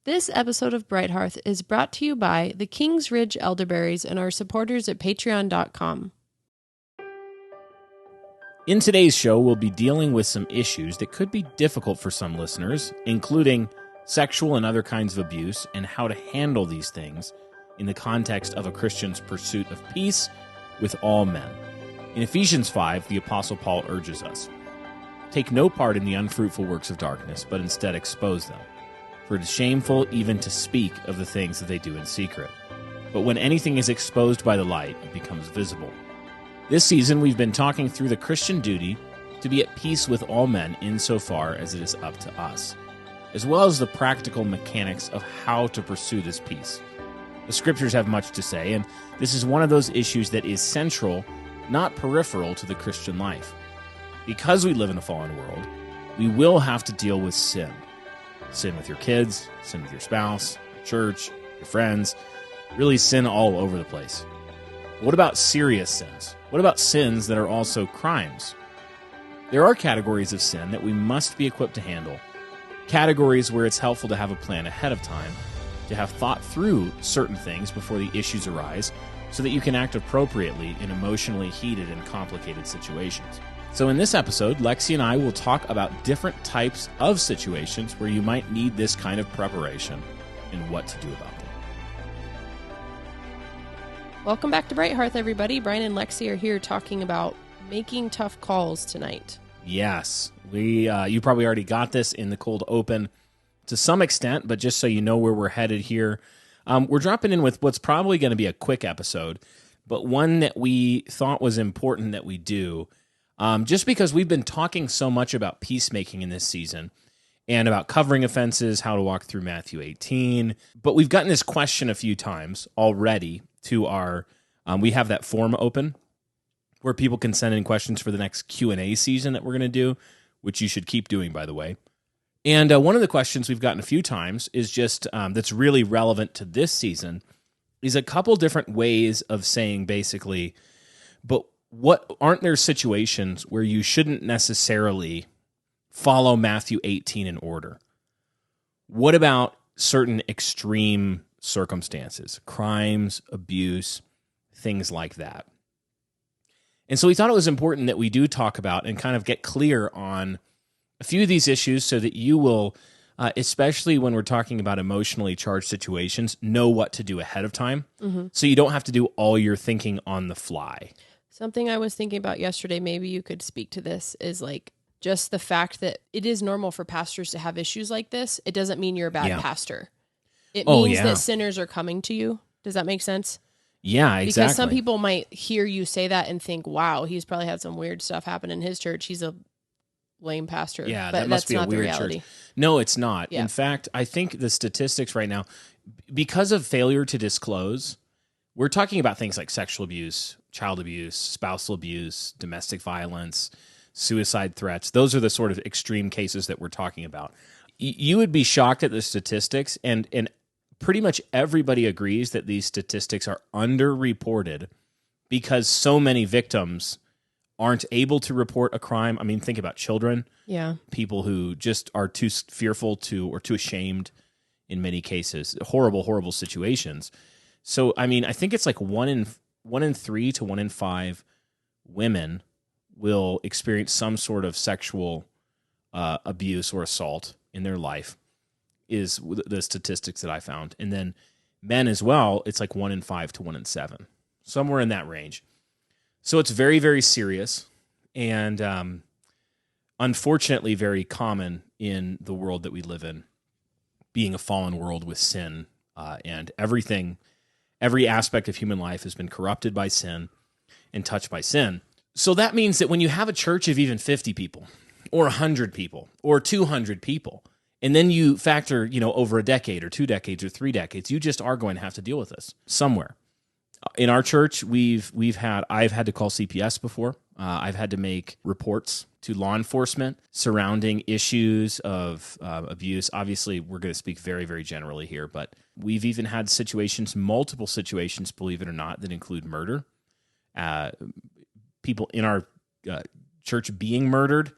This episode of Bright Hearth is brought to you by the Kings Ridge Elderberries and our supporters at patreon.com. In today's show, we'll be dealing with some issues that could be difficult for some listeners, including sexual and other kinds of abuse and how to handle these things in the context of a Christian's pursuit of peace with all men. In Ephesians 5, the Apostle Paul urges us, "Take no part in the unfruitful works of darkness, but instead expose them. For it is shameful even to speak of the things that they do in secret. But when anything is exposed by the light, it becomes visible." This season, we've been talking through the Christian duty to be at peace with all men insofar as it is up to us, as well as the practical mechanics of how to pursue this peace. The scriptures have much to say, and this is one of those issues that is central, not peripheral, to the Christian life. Because we live in a fallen world, we will have to deal with sin. Sin with your kids, sin with your spouse, your church, your friends, really sin all over the place. What about serious sins? What about sins that are also crimes? There are categories of sin that we must be equipped to handle, categories where it's helpful to have a plan ahead of time, to have thought through certain things before the issues arise, so that you can act appropriately in emotionally heated and complicated situations. So in this episode, Lexy and I will talk about different types of situations where you might need this kind of preparation and what to do about them. Welcome back to Bright Hearth, everybody. Brian and Lexy are here talking about making tough calls tonight. Yes, you probably already got this in the cold open to some extent, but just so you know where we're headed here, we're dropping in with what's probably going to be a quick episode, but one that we thought was important that we do. Just because we've been talking so much about peacemaking in this season and about covering offenses, how to walk through Matthew 18, but we've gotten this question a few times already to our, we have that form open where people can send in questions for the next Q&A season that we're going to do, which you should keep doing, by the way. And one of the questions we've gotten a few times is just, that's really relevant to this season, is a couple different ways of saying basically, but what aren't there situations where you shouldn't necessarily follow Matthew 18 in order? What about certain extreme circumstances, crimes, abuse, things like that? And so we thought it was important that we do talk about and kind of get clear on a few of these issues so that you will, especially when we're talking about emotionally charged situations, know what to do ahead of time, so you don't have to do all your thinking on the fly. Something I was thinking about yesterday, maybe you could speak to this, is like just the fact that it is normal for pastors to have issues like this. It doesn't mean you're a bad pastor. It means that sinners are coming to you. Does that make sense? Yeah, exactly. Because some people might hear you say that and think, wow, he's probably had some weird stuff happen in his church. He's a lame pastor. Yeah, but that must that's be a not weird the reality. church. No, it's not. Yeah. In fact, I think the statistics right now, because of failure to disclose, we're talking about things like sexual abuse, child abuse, spousal abuse, domestic violence, suicide threats. Those are the sort of extreme cases that we're talking about. You would be shocked at the statistics, and pretty much everybody agrees that these statistics are underreported because so many victims aren't able to report a crime. I mean, think about children. Yeah. People who just are too fearful to or too ashamed in many cases. Horrible, horrible situations. So, I mean, I think it's like 1 in 3 to 1 in 5 women will experience some sort of sexual abuse or assault in their life, is the statistics that I found. And then men as well, it's like 1 in 5 to 1 in 7, somewhere in that range. So it's very, very serious and unfortunately very common in the world that we live in, being a fallen world with sin and everything. Every aspect of human life has been corrupted by sin and touched by sin. So that means that when you have a church of even 50 people or 100 people or 200 people, and then you factor, over a decade or 2 decades or 3 decades, you just are going to have to deal with this somewhere. In our church, I've had to call CPS before. I've had to make reports to law enforcement surrounding issues of abuse. Obviously, we're going to speak very, very generally here, but we've even had multiple situations, believe it or not, that include murder. People in our church being murdered,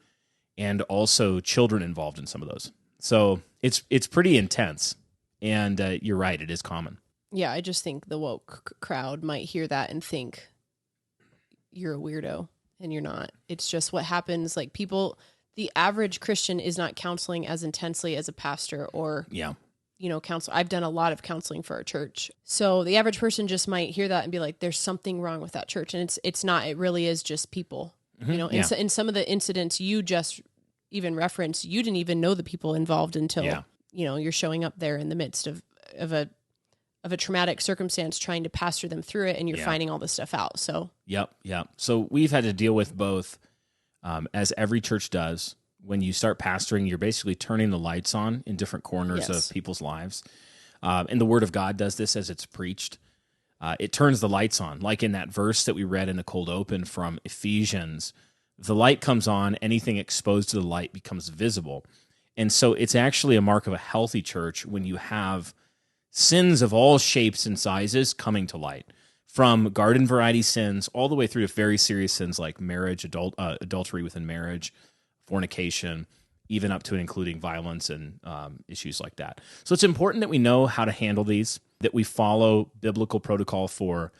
and also children involved in some of those. So it's pretty intense. And you're right, it is common. Yeah, I just think the woke crowd might hear that and think you're a weirdo, and you're not. It's just what happens. Like the average Christian is not counseling as intensely as a pastor or, counsel. I've done a lot of counseling for our church. So the average person just might hear that and be like, there's something wrong with that church. And it's not, it really is just people, in some of the incidents you just even referenced, you didn't even know the people involved until, you're showing up there in the midst of a traumatic circumstance, trying to pastor them through it, and you're finding all this stuff out. So, Yep. So we've had to deal with both, as every church does. When you start pastoring, you're basically turning the lights on in different corners of people's lives. And the Word of God does this as it's preached. It turns the lights on. Like in that verse that we read in the cold open from Ephesians, the light comes on, anything exposed to the light becomes visible. And so it's actually a mark of a healthy church when you have sins of all shapes and sizes coming to light, from garden variety sins all the way through to very serious sins like marriage, adultery within marriage, fornication, even up to and including violence and issues like that. So it's important that we know how to handle these, that we follow biblical protocol for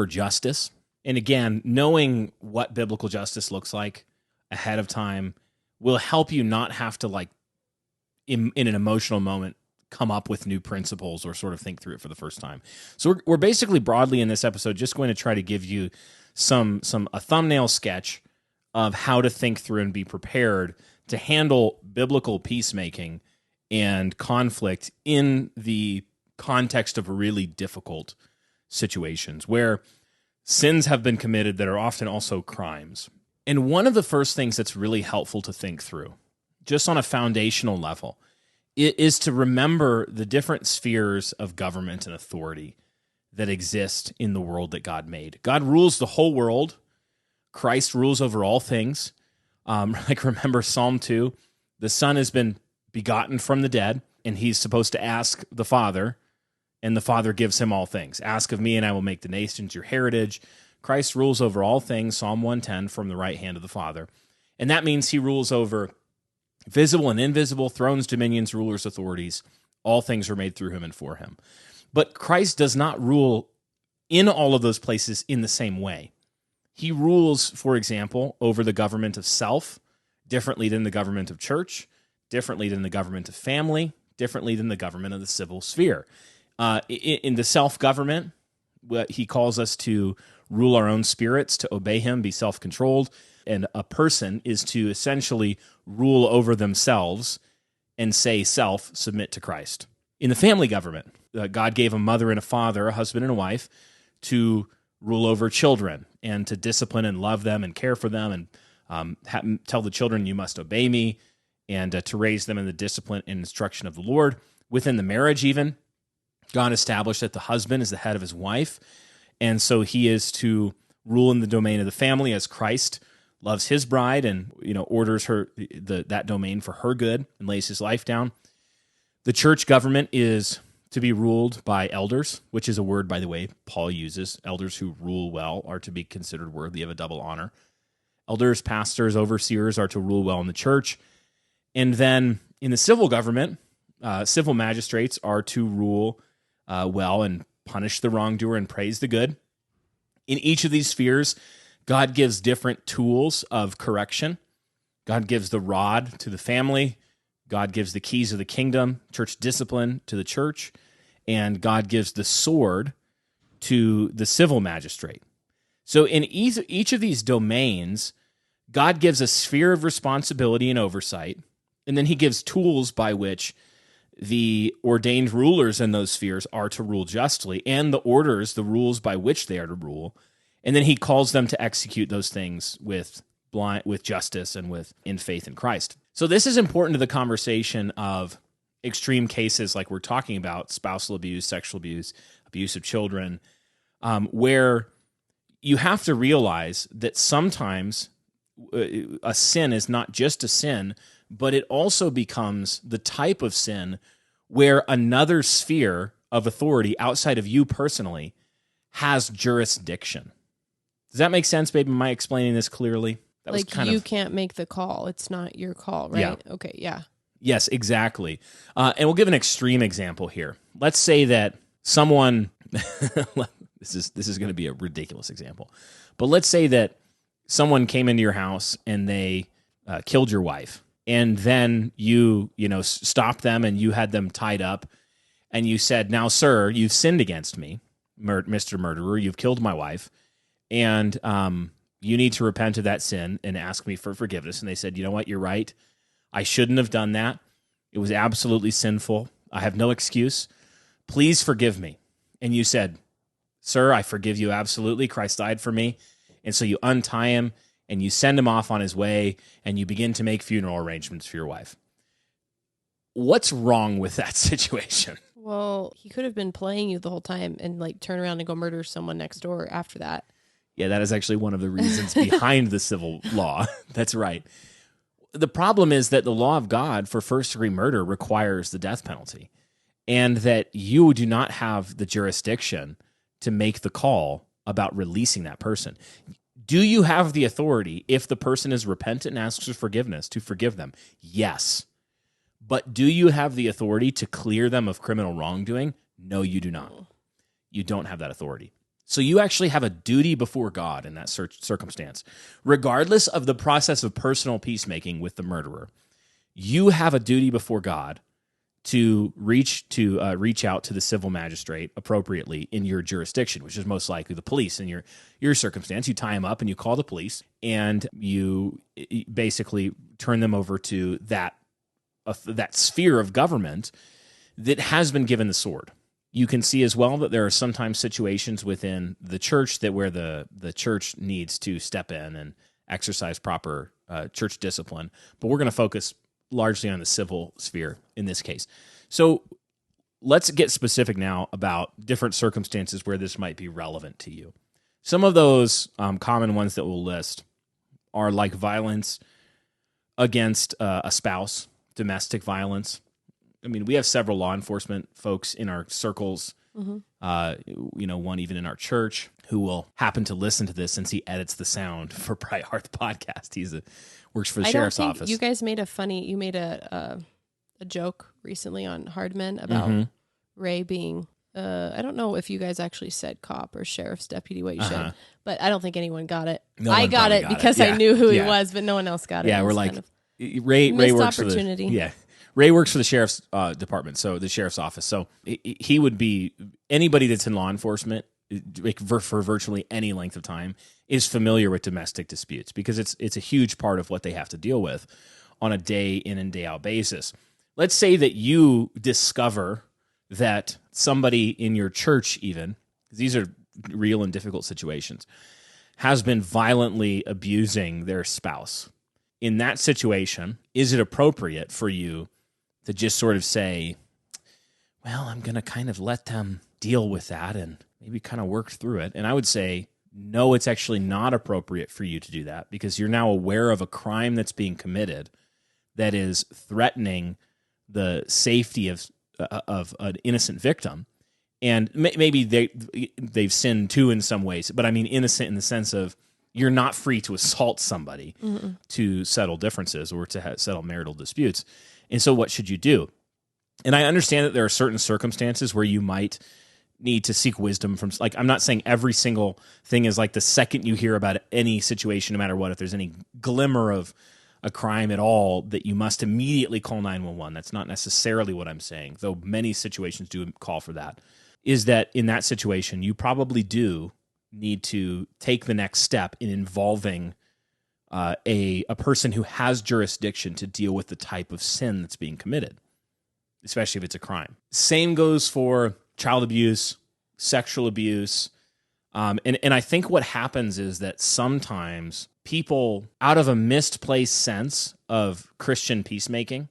justice. And again, knowing what biblical justice looks like ahead of time will help you not have to, like, in an emotional moment, come up with new principles or sort of think through it for the first time. So we're basically broadly in this episode just going to try to give you a thumbnail sketch of how to think through and be prepared to handle biblical peacemaking and conflict in the context of really difficult situations where sins have been committed that are often also crimes. And one of the first things that's really helpful to think through, just on a foundational level, is to remember the different spheres of government and authority that exist in the world that God made. God rules the whole world. Christ rules over all things. Remember Psalm 2, the Son has been begotten from the dead, and he's supposed to ask the Father, and the Father gives him all things. Ask of me, and I will make the nations your heritage. Christ rules over all things, Psalm 110, from the right hand of the Father. And that means he rules over visible and invisible, thrones, dominions, rulers, authorities. All things are made through him and for him. But Christ does not rule in all of those places in the same way. He rules, for example, over the government of self, differently than the government of church, differently than the government of family, differently than the government of the civil sphere. In the self-government, he calls us to rule our own spirits, to obey him, be self-controlled, and a person is to essentially rule over themselves and say, self, submit to Christ. In the family government, God gave a mother and a father, a husband and a wife, to rule over children and to discipline and love them and care for them and tell the children, you must obey me, and to raise them in the discipline and instruction of the Lord. Within the marriage even, God established that the husband is the head of his wife, and so he is to rule in the domain of the family as Christ loves his bride and orders her that domain for her good and lays his life down. The church government is to be ruled by elders, which is a word, by the way, Paul uses. Elders who rule well are to be considered worthy of a double honor. Elders, pastors, overseers are to rule well in the church. And then in the civil government, civil magistrates are to rule well and punish the wrongdoer and praise the good. In each of these spheres, God gives different tools of correction. God gives the rod to the family. God gives the keys of the kingdom, church discipline to the church, and God gives the sword to the civil magistrate. So in each of these domains, God gives a sphere of responsibility and oversight, and then he gives tools by which the ordained rulers in those spheres are to rule justly, and the rules by which they are to rule. And then he calls them to execute those things with justice and in faith in Christ. So this is important to the conversation of extreme cases like we're talking about, spousal abuse, sexual abuse, abuse of children, where you have to realize that sometimes a sin is not just a sin, but it also becomes the type of sin where another sphere of authority outside of you personally has jurisdiction. Does that make sense, babe? Am I explaining this clearly? That like you can't make the call. It's not your call, right? Yeah. Okay, yeah. Yes, exactly. And we'll give an extreme example here. Let's say that someone, this is going to be a ridiculous example, but let's say that someone came into your house and they killed your wife, and then you stopped them and you had them tied up, and you said, "Now, sir, you've sinned against me, Mr. Murderer. You've killed my wife, and you need to repent of that sin and ask me for forgiveness." And they said, "You know what? You're right. I shouldn't have done that. It was absolutely sinful. I have no excuse. Please forgive me." And you said, "Sir, I forgive you absolutely. Christ died for me." And so you untie him and you send him off on his way and you begin to make funeral arrangements for your wife. What's wrong with that situation? Well, he could have been playing you the whole time and like turn around and go murder someone next door after that. Yeah, that is actually one of the reasons behind the civil law. That's right. The problem is that the law of God for first-degree murder requires the death penalty, and that you do not have the jurisdiction to make the call about releasing that person. Do you have the authority, if the person is repentant and asks for forgiveness, to forgive them? Yes. But do you have the authority to clear them of criminal wrongdoing? No, you do not. You don't have that authority. So you actually have a duty before God in that circumstance. Regardless of the process of personal peacemaking with the murderer, you have a duty before God to reach out to the civil magistrate appropriately in your jurisdiction, which is most likely the police. In your circumstance, you tie them up and you call the police, and you basically turn them over to that sphere of government that has been given the sword. You can see as well that there are sometimes situations within the church where the church needs to step in and exercise proper church discipline, but we're going to focus largely on the civil sphere in this case. So let's get specific now about different circumstances where this might be relevant to you. Some of those common ones that we'll list are like violence against a spouse, domestic violence. I mean, we have several law enforcement folks in our circles, one even in our church, who will happen to listen to this since he edits the sound for Bright Hearth podcast. He works for the sheriff's office. You guys made a joke recently on Hard Men about Ray being, I don't know if you guys actually said cop or sheriff's deputy, what you should, but I don't think anyone got it. I got it because I knew who he was, but no one else got it. Yeah, we're like, Ray works for the... Ray works for the sheriff's department, so the sheriff's office. So he would be, anybody that's in law enforcement for virtually any length of time is familiar with domestic disputes, because it's a huge part of what they have to deal with on a day in and day out basis. Let's say that you discover that somebody in your church, even, because these are real and difficult situations, has been violently abusing their spouse. In that situation, is it appropriate for you to just sort of say, well, I'm going to kind of let them deal with that and maybe kind of work through it? And I would say, no, it's actually not appropriate for you to do that, because you're now aware of a crime that's being committed that is threatening the safety of an innocent victim. And maybe they've sinned too in some ways, but I mean innocent in the sense of you're not free to assault somebody to settle differences or to settle marital disputes. And so what should you do? And I understand that there are certain circumstances where you might need to seek wisdom from, like, I'm not saying every single thing is like the second you hear about any situation, no matter what, if there's any glimmer of a crime at all, that you must immediately call 911. That's not necessarily what I'm saying, though many situations do call for that. Is that in that situation, you probably do need to take the next step in involving a person who has jurisdiction to deal with the type of sin that's being committed, especially if it's a crime. Same goes for child abuse, sexual abuse. And I think what happens is that sometimes people, out of a misplaced sense of Christian peacemaking,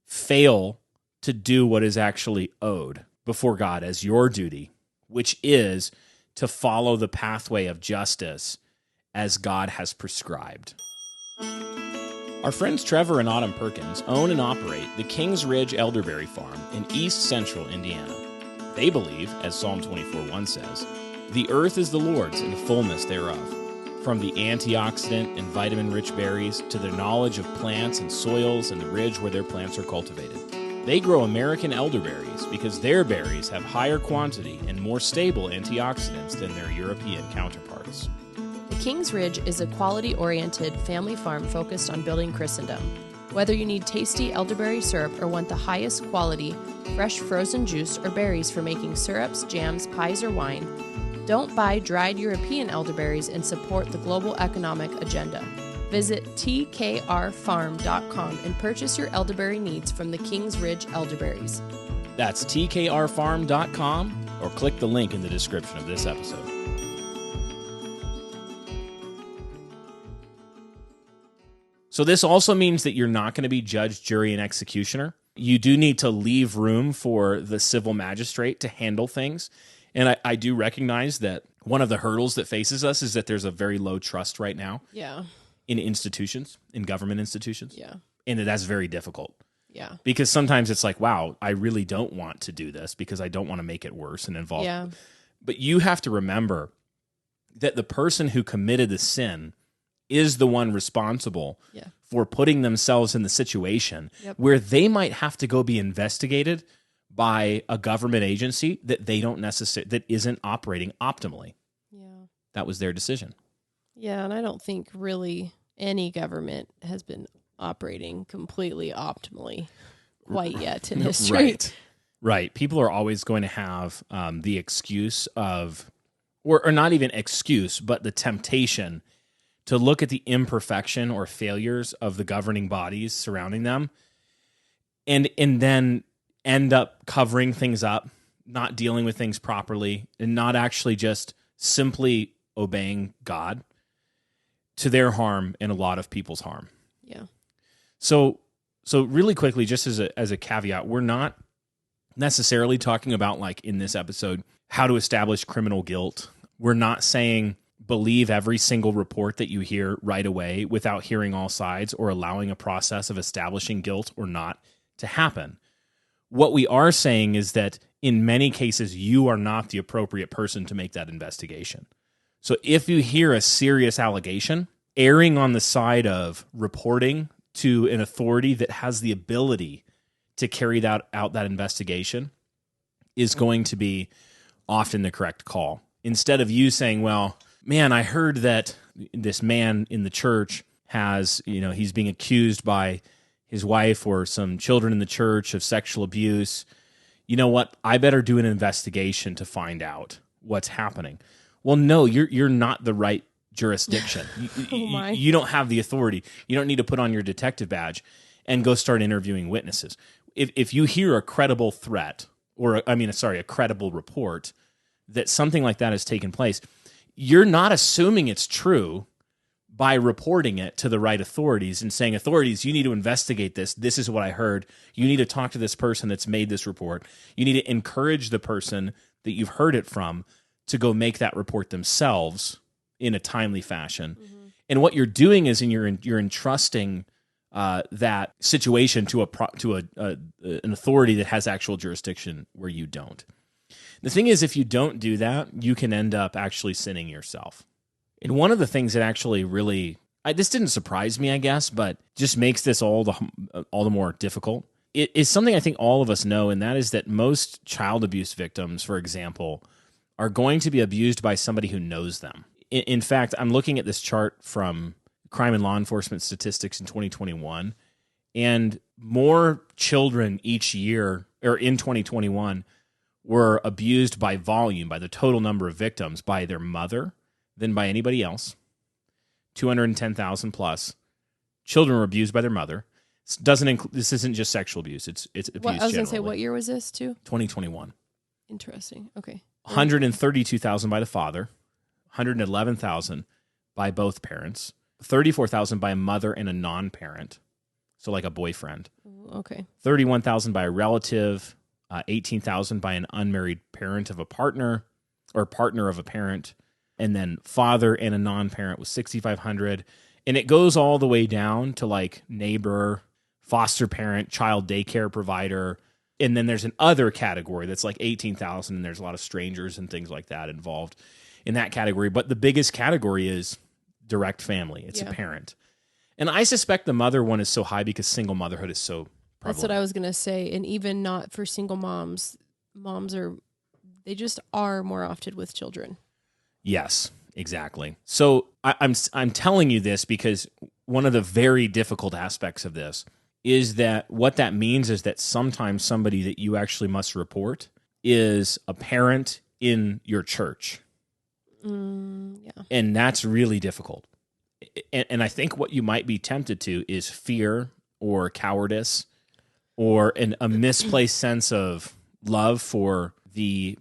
fail to do what is actually owed before God as your duty, which is to follow the pathway of justice as God has prescribed. Our friends Trevor and Autumn Perkins own and operate the Kings Ridge Elderberry Farm in East Central Indiana. They believe, as Psalm 24:1 says, "The earth is the Lord's and the fullness thereof." from the antioxidant and vitamin-rich berries to their knowledge of plants and soils and the ridge where their plants are cultivated. They grow American elderberries because their berries have higher quantity and more stable antioxidants than their European counterparts. The King's Ridge is a quality-oriented family farm focused on building Christendom. Whether you need tasty elderberry syrup or want the highest quality, fresh frozen juice or berries for making syrups, jams, pies, or wine, don't buy dried European elderberries and support the global economic agenda. Visit tkrfarm.com and purchase your elderberry needs from the King's Ridge elderberries. That's tkrfarm.com or click the link in the description of this episode. So this also means that you're not going to be judge, jury, and executioner. You do need to leave room for the civil magistrate to handle things. And I do recognize that one of the hurdles that faces us is that there's a very low trust right now. Yeah. In institutions, in government institutions. Yeah. And that's very difficult. Yeah. Because sometimes it's like, wow, I really don't want to do this because I don't want to make it worse and involve. Yeah. But you have to remember that the person who committed the sin is the one responsible for putting themselves in the situation where they might have to go be investigated by a government agency that they don't necessarily, that isn't operating optimally. Yeah. That was their decision. Yeah, and I don't think really any government has been operating completely optimally quite yet in history. Right. People are always going to have the excuse of, or not even excuse, but the temptation to look at the imperfection or failures of the governing bodies surrounding them and then end up covering things up, not dealing with things properly, and not actually just simply obeying God to their harm and a lot of people's harm. Yeah. So really quickly, just as a caveat, we're not necessarily talking about, like in this episode, how to establish criminal guilt. We're not saying believe every single report that you hear right away without hearing all sides or allowing a process of establishing guilt or not to happen. What we are saying is that in many cases, you are not the appropriate person to make that investigation. So if you hear a serious allegation, erring on the side of reporting to an authority that has the ability to carry out that investigation is going to be often the correct call. Instead of you saying, well, man, I heard that this man in the church has, he's being accused by his wife or some children in the church of sexual abuse. You know what? I better do an investigation to find out what's happening. Well, no, you're not the right jurisdiction. You don't have the authority. You don't need to put on your detective badge and go start interviewing witnesses. If you hear a credible threat, a credible report that something like that has taken place, you're not assuming it's true by reporting it to the right authorities and saying, authorities, you need to investigate this. This is what I heard. You need to talk to this person that's made this report. You need to encourage the person that you've heard it from to go make that report themselves in a timely fashion. Mm-hmm. And what you're doing is you're entrusting that situation to an authority that has actual jurisdiction where you don't. The thing is, if you don't do that, you can end up actually sinning yourself. And one of the things that actually really, this didn't surprise me, I guess, but just makes this all the more difficult, it is something I think all of us know, and that is that most child abuse victims, for example, are going to be abused by somebody who knows them. In fact, I'm looking at this chart from Crime and Law Enforcement Statistics in 2021, and more children each year, or in 2021, were abused by volume, by the total number of victims, by their mother than by anybody else. 210,000 plus children were abused by their mother. This isn't just sexual abuse; it's abuse. I was going to say, what year was this too? 2021. Interesting. Okay. 132,000 by the father, 111,000 by both parents, 34,000 by a mother and a non-parent, so like a boyfriend. Okay. 31,000 by a relative. 18,000 by an unmarried parent of a partner or partner of a parent, and then father and a non-parent was 6,500. And it goes all the way down to like neighbor, foster parent, child daycare provider. And then there's an other category that's like 18,000, and there's a lot of strangers and things like that involved in that category. But the biggest category is direct family. It's a parent. And I suspect the mother one is so high because single motherhood is so prevalent. That's what I was going to say. And even not for single moms they just are more often with children. Yes, exactly. So I'm telling you this because one of the very difficult aspects of this is that what that means is that sometimes somebody that you actually must report is a parent in your church. Yeah. And that's really difficult. And I think what you might be tempted to is fear or cowardice or a misplaced sense of love for the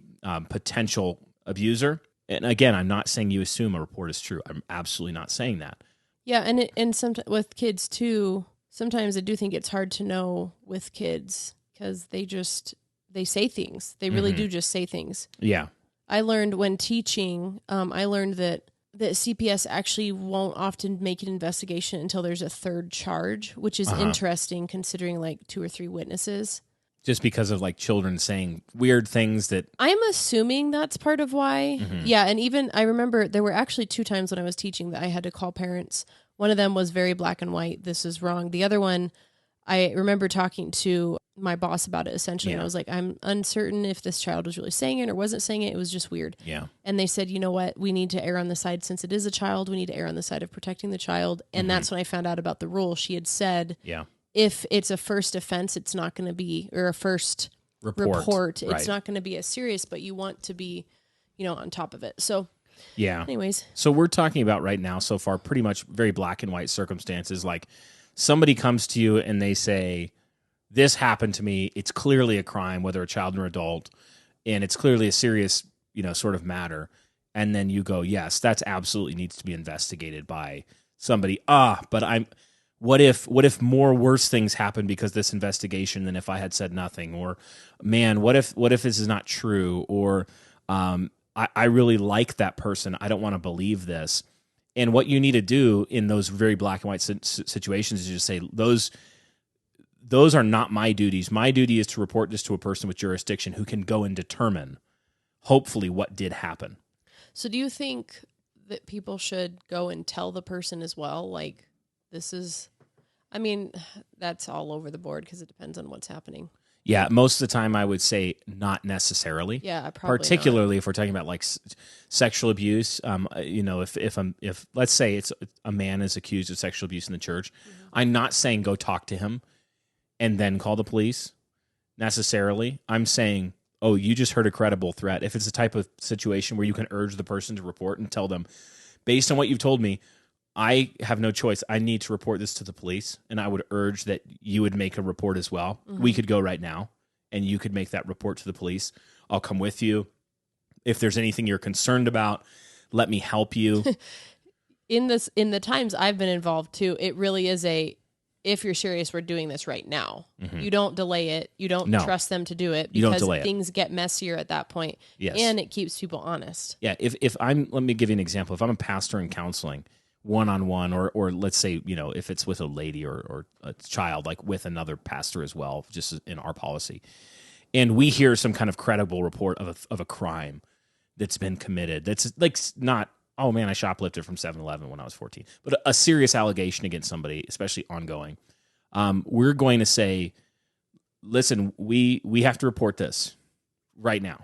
potential abuser. And again, I'm not saying you assume a report is true. I'm absolutely not saying that. Yeah, and sometimes with kids too, sometimes I do think it's hard to know with kids because they say things. They really do just say things. Yeah. I learned when teaching, that CPS actually won't often make an investigation until there's a third charge, which is interesting considering like 2 or 3 witnesses. Just because of like children saying weird things that... I'm assuming that's part of why. Yeah, and even I remember there were actually 2 times when I was teaching that I had to call parents. One of them was very black and white. This is wrong. The other one, I remember talking to my boss about it essentially. And I was like, I'm uncertain if this child was really saying it or wasn't saying it. It was just weird. Yeah. And they said, you know what? We need to err on the side, since it is a child, we need to err on the side of protecting the child. And that's when I found out about the rule. She had said, if it's a first offense, it's not going to be, or a first report. It's not going to be as serious, but you want to be, on top of it. So anyways. So we're talking about right now so far pretty much very black and white circumstances. Like somebody comes to you and they say, this happened to me. It's clearly a crime, whether a child or adult, and it's clearly a serious, sort of matter. And then you go, yes, that's absolutely needs to be investigated by somebody. But what if more worse things happen because this investigation than if I had said nothing? Or, man, what if this is not true? Or, I really like that person. I don't want to believe this. And what you need to do in those very black and white situations is just say, those are not my duties. My duty is to report this to a person with jurisdiction who can go and determine, hopefully, what did happen. So do you think that people should go and tell the person as well? Like, that's all over the board because it depends on what's happening. Yeah, most of the time I would say not necessarily. Yeah, probably particularly not. If we're talking about like sexual abuse. If let's say it's a man is accused of sexual abuse in the church, I'm not saying go talk to him and then call the police necessarily. I'm saying, oh, you just heard a credible threat. If it's a type of situation where you can urge the person to report and tell them, based on what you've told me, I have no choice. I need to report this to the police, and I would urge that you would make a report as well. We could go right now, and you could make that report to the police. I'll come with you. If there's anything you're concerned about, let me help you. In the times I've been involved too, it really is if you're serious, we're doing this right now. You don't delay it. You don't trust them to do it because things get messier at that point. Yes. And it keeps people honest. Yeah. Let me give you an example. If I'm a pastor in counseling, one-on-one, or let's say, if it's with a lady or a child, like with another pastor as well, just in our policy, and we hear some kind of credible report of a crime that's been committed, that's like not, oh man, I shoplifted from 7-Eleven when I was 14, but a serious allegation against somebody, especially ongoing, we're going to say, listen, we have to report this right now.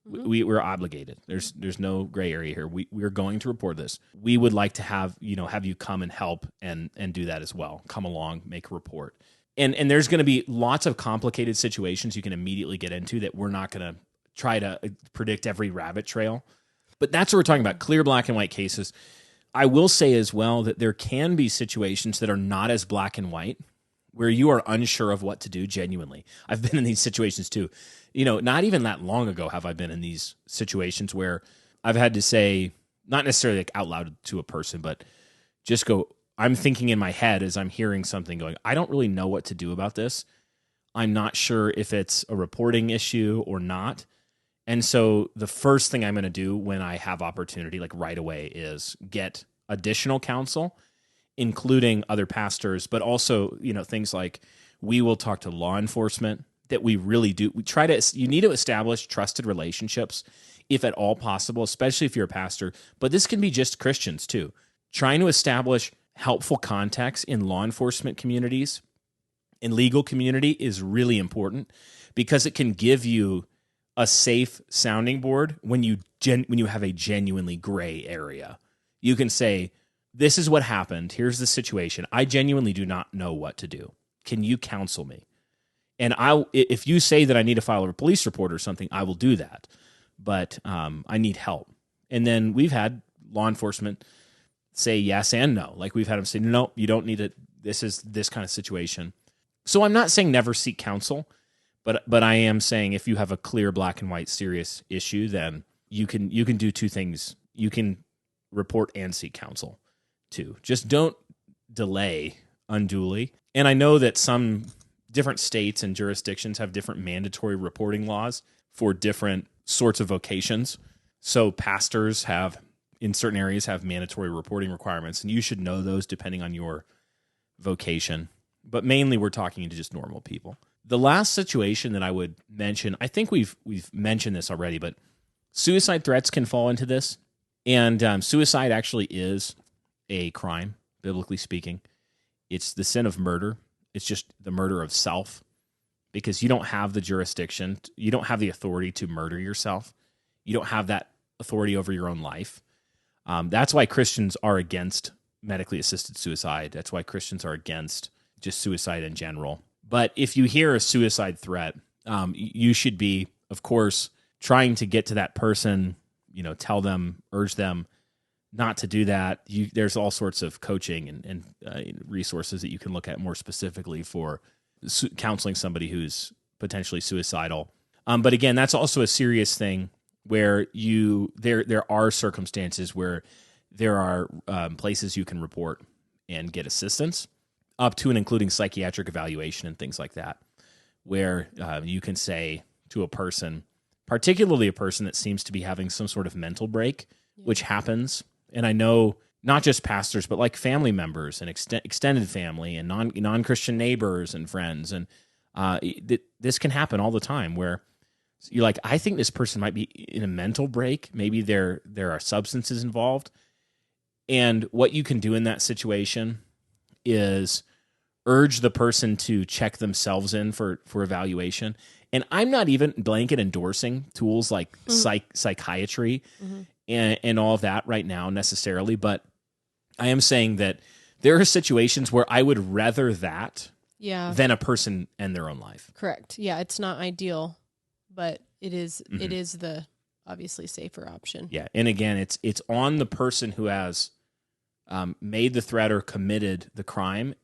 We're obligated. There's no gray area here. We're going to report this. We would like to have you come and help and do that as well. Come along, make a report. And there's going to be lots of complicated situations you can immediately get into that we're not going to try to predict every rabbit trail. But that's what we're talking about, clear black and white cases. I will say as well that there can be situations that are not as black and white, where you are unsure of what to do genuinely. I've been in these situations too. Not even that long ago have I been in these situations where I've had to say, not necessarily like out loud to a person, but just go, I'm thinking in my head as I'm hearing something going, I don't really know what to do about this. I'm not sure if it's a reporting issue or not. And so the first thing I'm going to do when I have opportunity, like right away, is get additional counsel, including other pastors, but also, things like we will talk to law enforcement, that we really do. You need to establish trusted relationships if at all possible, especially if you're a pastor, but this can be just Christians too. trying to establish helpful context in law enforcement communities and legal community is really important because it can give you a safe sounding board when you have a genuinely gray area. You can say, this is what happened. Here's the situation. I genuinely do not know what to do. Can you counsel me? And if you say that I need to file a police report or something, I will do that. But I need help. And then we've had law enforcement say yes and no. Like we've had them say, no, you don't need it. This is this kind of situation. So I'm not saying never seek counsel, but I am saying if you have a clear black and white serious issue, then you can do two things. You can report and seek counsel too. Just don't delay unduly. And I know that some different states and jurisdictions have different mandatory reporting laws for different sorts of vocations. So pastors in certain areas have mandatory reporting requirements, and you should know those depending on your vocation. But mainly we're talking to just normal people. The last situation that I would mention, I think we've mentioned this already, but suicide threats can fall into this. And suicide actually is a crime, biblically speaking. It's the sin of murder. It's just the murder of self because you don't have the jurisdiction. You don't have the authority to murder yourself. You don't have that authority over your own life. That's why Christians are against medically assisted suicide. That's why Christians are against just suicide in general. But if you hear a suicide threat, you should be, of course, trying to get to that person, tell them, urge them not to do that. There's all sorts of coaching and resources that you can look at more specifically for counseling somebody who's potentially suicidal. But again, that's also a serious thing where there are circumstances where there are places you can report and get assistance, up to and including psychiatric evaluation and things like that, where you can say to a person, particularly a person that seems to be having some sort of mental break, which happens. And I know not just pastors, but like family members and extended family and non-Christian neighbors and friends. And this can happen all the time where you're like, I think this person might be in a mental break. Maybe there are substances involved. And what you can do in that situation is urge the person to check themselves in for evaluation. And I'm not even blanket endorsing tools like psychiatry and all of that right now necessarily, but I am saying that there are situations where I would rather that than a person end their own life. Correct. Yeah, it's not ideal, but it is the obviously safer option. Yeah, and again, it's on the person who has made the threat or committed the crime.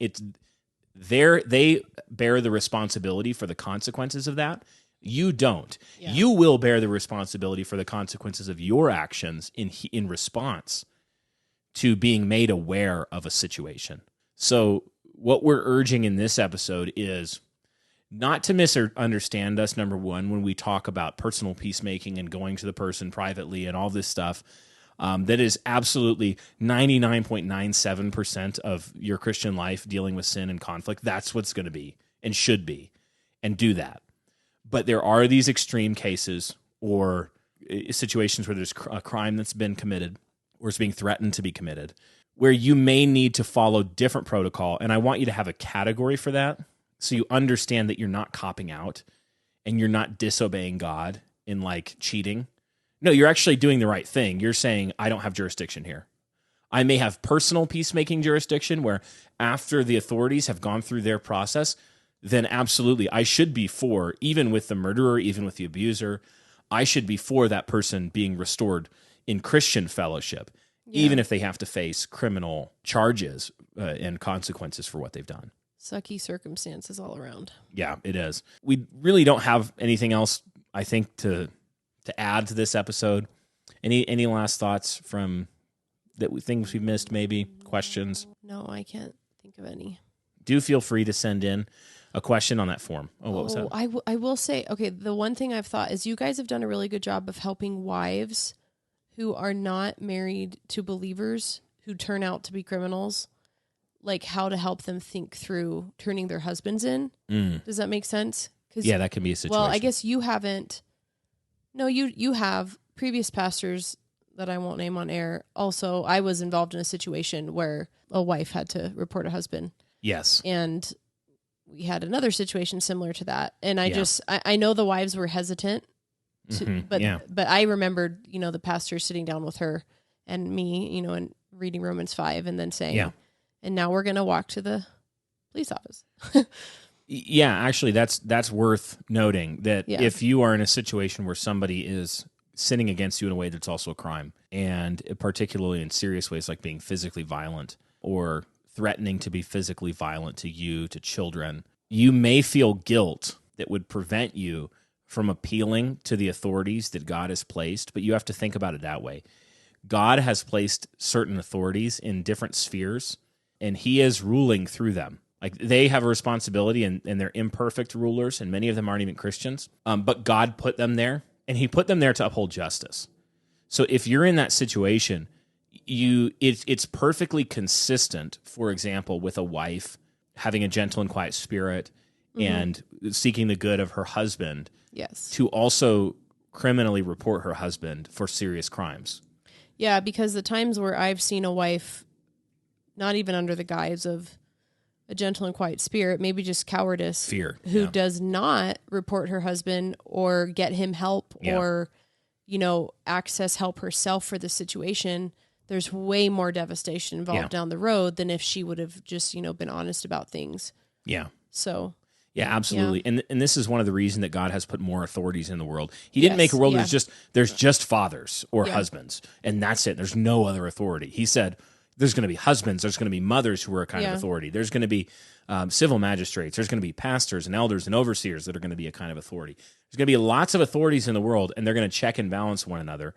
They bear the responsibility for the consequences of that. You don't. Yeah. You will bear the responsibility for the consequences of your actions in response to being made aware of a situation. So what we're urging in this episode is not to misunderstand us, number one, when we talk about personal peacemaking and going to the person privately and all this stuff. That is absolutely 99.97% of your Christian life dealing with sin and conflict. That's what's going to be and should be, and do that. But there are these extreme cases or situations where there's a crime that's been committed or is being threatened to be committed, where you may need to follow different protocol. And I want you to have a category for that so you understand that you're not copping out and you're not disobeying God in like cheating. No, you're actually doing the right thing. You're saying, I don't have jurisdiction here. I may have personal peacemaking jurisdiction where after the authorities have gone through their process, then absolutely, I should be for, even with the murderer, even with the abuser, I should be for that person being restored in Christian fellowship, even if they have to face criminal charges and consequences for what they've done. Sucky circumstances all around. Yeah, it is. We really don't have anything else, I think, to add to this episode. Any last thoughts from things we've missed, maybe? Questions? No, I can't think of any. Do feel free to send in a question on that form. Oh, what was that? I will say, okay, the one thing I've thought is you guys have done a really good job of helping wives who are not married to believers who turn out to be criminals, like how to help them think through turning their husbands in. Does that make sense? Yeah, that can be a situation. Well, I guess you haven't. No, you have previous pastors that I won't name on air. Also, I was involved in a situation where a wife had to report a husband. Yes. And we had another situation similar to that. And I know the wives were hesitant, but I remembered, the pastor sitting down with her and me, and reading Romans 5 and then saying, and now we're going to walk to the police office. Yeah, actually, that's worth noting that if you are in a situation where somebody is sinning against you in a way that's also a crime, and particularly in serious ways like being physically violent or threatening to be physically violent to you, to children, you may feel guilt that would prevent you from appealing to the authorities that God has placed, but you have to think about it that way. God has placed certain authorities in different spheres, and he is ruling through them. Like, they have a responsibility, and they're imperfect rulers, and many of them aren't even Christians. But God put them there, and he put them there to uphold justice. So if you're in that situation, it's perfectly consistent, for example, with a wife having a gentle and quiet spirit and seeking the good of her husband, to also criminally report her husband for serious crimes. Yeah, because the times where I've seen a wife, not even under the guise of a gentle and quiet spirit, maybe just cowardice, fear, who does not report her husband or get him help or, access help herself for the situation, there's way more devastation involved down the road than if she would have just, been honest about things. Yeah. So. Yeah, absolutely. Yeah. And this is one of the reasons that God has put more authorities in the world. He didn't make a world there's just fathers or husbands, and that's it. There's no other authority. He said, there's going to be husbands, there's going to be mothers who are a kind of authority. There's going to be civil magistrates. There's going to be pastors and elders and overseers that are going to be a kind of authority. There's going to be lots of authorities in the world, and they're going to check and balance one another,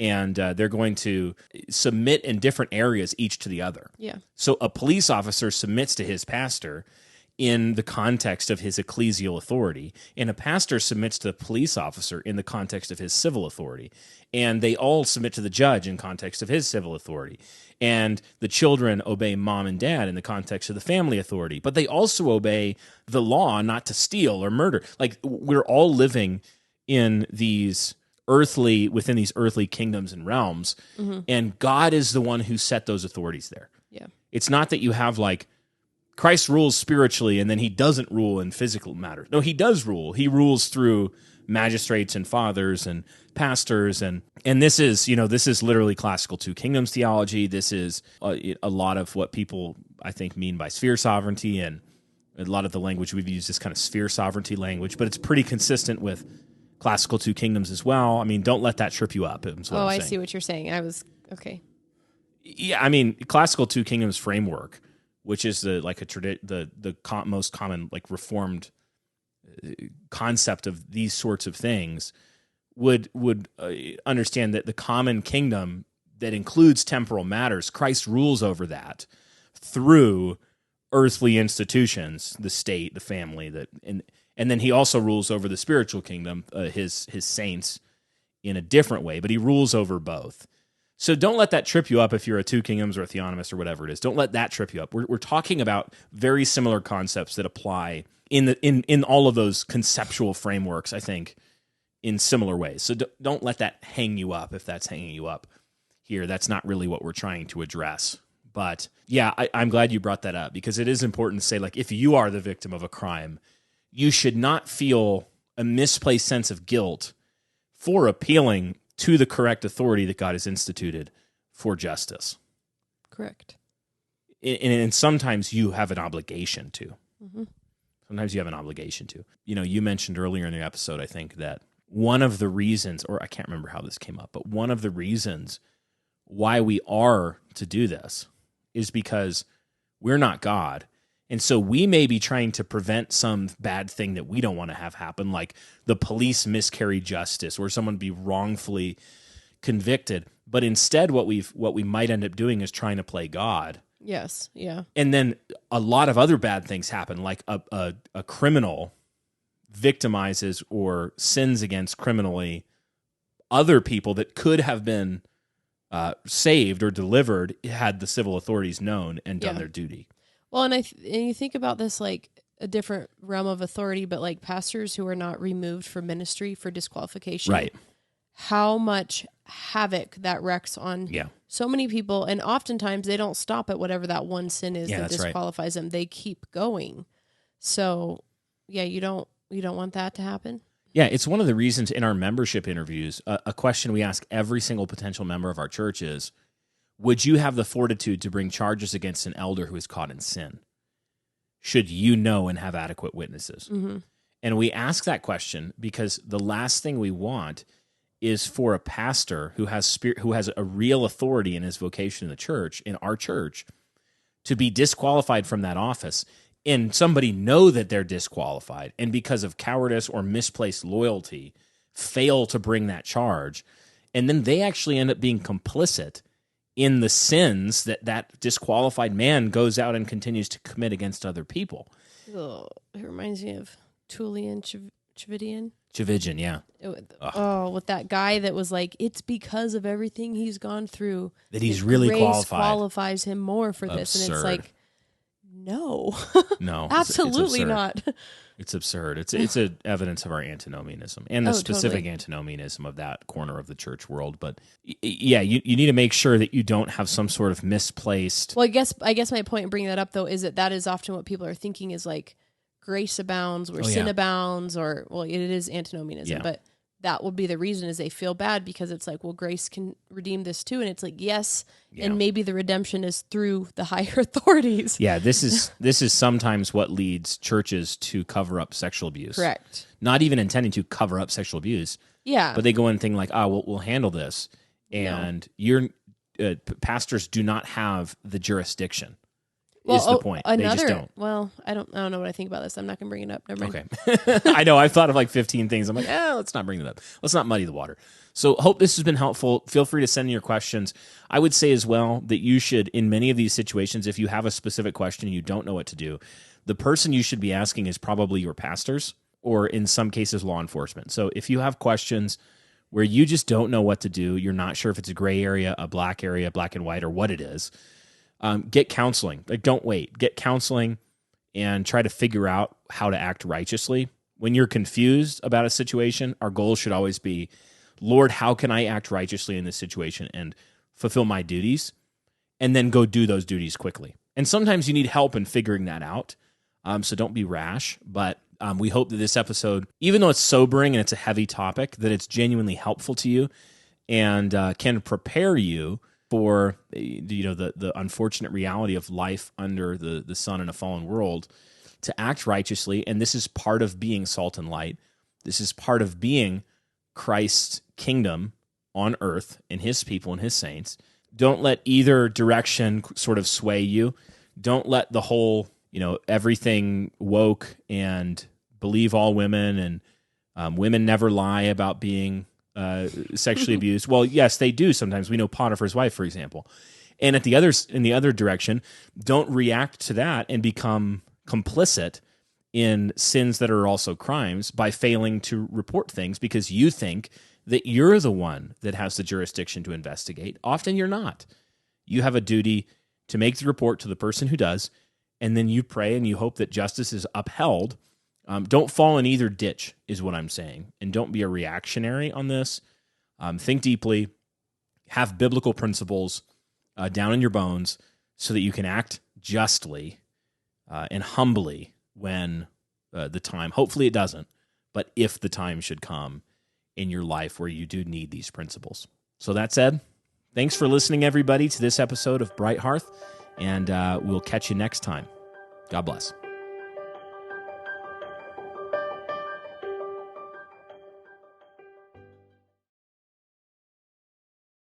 and they're going to submit in different areas each to the other. Yeah. So a police officer submits to his pastor in the context of his ecclesial authority, and a pastor submits to the police officer in the context of his civil authority, and they all submit to the judge in context of his civil authority, and the children obey mom and dad in the context of the family authority, but they also obey the law not to steal or murder. Like, we're all living in within these earthly kingdoms and realms, and God is the one who set those authorities there. Yeah. It's not that you have Christ rules spiritually, and then he doesn't rule in physical matters. No, he does rule. He rules through magistrates and fathers and pastors, and this is literally classical two kingdoms theology. This is a lot of what people, I think, mean by sphere sovereignty, and a lot of the language we've used is kind of sphere sovereignty language, but it's pretty consistent with classical two kingdoms as well. I mean, don't let that trip you up. I see what you're saying. Okay. Yeah, I mean, classical two kingdoms framework, which is the most common reformed concept of these sorts of things, would understand that the common kingdom that includes temporal matters, Christ rules over that through earthly institutions, the state, the family, and then he also rules over the spiritual kingdom, his saints, in a different way, but he rules over both. So don't let that trip you up if you're a two kingdoms or a theonomist or whatever it is. Don't let that trip you up. We're talking about very similar concepts that apply in all of those conceptual frameworks, I think, in similar ways. So don't let that hang you up if that's hanging you up here. That's not really what we're trying to address. But yeah, I'm glad you brought that up, because it is important to say, if you are the victim of a crime, you should not feel a misplaced sense of guilt for appealing to the correct authority that God has instituted for justice. Correct. And sometimes you have an obligation to. Mm-hmm. Sometimes you have an obligation to. You mentioned earlier in the episode, I think, that one of the reasons, or I can't remember how this came up, but one of the reasons why we are to do this is because we're not God. And so we may be trying to prevent some bad thing that we don't want to have happen, like the police miscarry justice or someone be wrongfully convicted. But instead, what we might end up doing is trying to play God. Yes, yeah. And then a lot of other bad things happen, like a criminal victimizes or sins against criminally other people that could have been saved or delivered had the civil authorities known and done their duty. Well, and you think about this like a different realm of authority, but like pastors who are not removed from ministry for disqualification. Right. how much havoc that wreaks on so many people. And oftentimes they don't stop at whatever that one sin is that disqualifies them. They keep going. So you don't want that to happen. Yeah, it's one of the reasons in our membership interviews, a question we ask every single potential member of our church is, would you have the fortitude to bring charges against an elder who is caught in sin? Should you know and have adequate witnesses? Mm-hmm. And we ask that question because the last thing we want is for a pastor who has a real authority in his vocation in the church, in our church, to be disqualified from that office, and somebody know that they're disqualified, and because of cowardice or misplaced loyalty, fail to bring that charge, and then they actually end up being complicit in the sins that disqualified man goes out and continues to commit against other people. Oh, it reminds me of Tullian Chividian. Chividian, yeah. With that guy that was like, it's because of everything he's gone through that he's really grace qualifies him more for this. Absurd. And it's like, no, it's absolutely absurd. Not. It's absurd. It's a evidence of our antinomianism and the specific antinomianism of that corner of the church world. But yeah, you need to make sure that you don't have some sort of misplaced. Well, I guess my point in bringing that up though is that is often what people are thinking is like grace abounds where sin abounds, or it is antinomianism, but that would be the reason is they feel bad because it's like, well, grace can redeem this too. And it's like, yes. Yeah. And maybe the redemption is through the higher authorities. Yeah. This is sometimes what leads churches to cover up sexual abuse. Correct. Not even intending to cover up sexual abuse. Yeah. But they go and think like, we'll handle this. And pastors do not have the jurisdiction. Is the point. They just don't. Well, I don't know what I think about this. I'm not going to bring it up. Never mind. Okay. I know. I've thought of like 15 things. I'm like, let's not bring it up. Let's not muddy the water. So hope this has been helpful. Feel free to send in your questions. I would say as well that you should, in many of these situations, if you have a specific question and you don't know what to do, the person you should be asking is probably your pastors or in some cases law enforcement. So if you have questions where you just don't know what to do, you're not sure if it's a gray area, a black area, black and white, or what it is, get counseling. Like, don't wait. Get counseling and try to figure out how to act righteously. When you're confused about a situation, our goal should always be, Lord, how can I act righteously in this situation and fulfill my duties? And then go do those duties quickly. And sometimes you need help in figuring that out. So don't be rash. But we hope that this episode, even though it's sobering and it's a heavy topic, that it's genuinely helpful to you and can prepare you for the unfortunate reality of life under the sun in a fallen world, to act righteously. And this is part of being salt and light. This is part of being Christ's kingdom on earth and his people and his saints. Don't let either direction sort of sway you. Don't let the whole, everything woke and believe all women and women never lie about being sexually abused. Well, yes, they do sometimes. We know Potiphar's wife, for example. And in the other direction, don't react to that and become complicit in sins that are also crimes by failing to report things because you think that you're the one that has the jurisdiction to investigate. Often you're not. You have a duty to make the report to the person who does, and then you pray and you hope that justice is upheld. Don't fall in either ditch is what I'm saying. And don't be a reactionary on this. Think deeply, have biblical principles down in your bones so that you can act justly and humbly when the time, hopefully it doesn't, but if the time should come in your life where you do need these principles. So that said, thanks for listening, everybody, to this episode of Bright Hearth, and we'll catch you next time. God bless.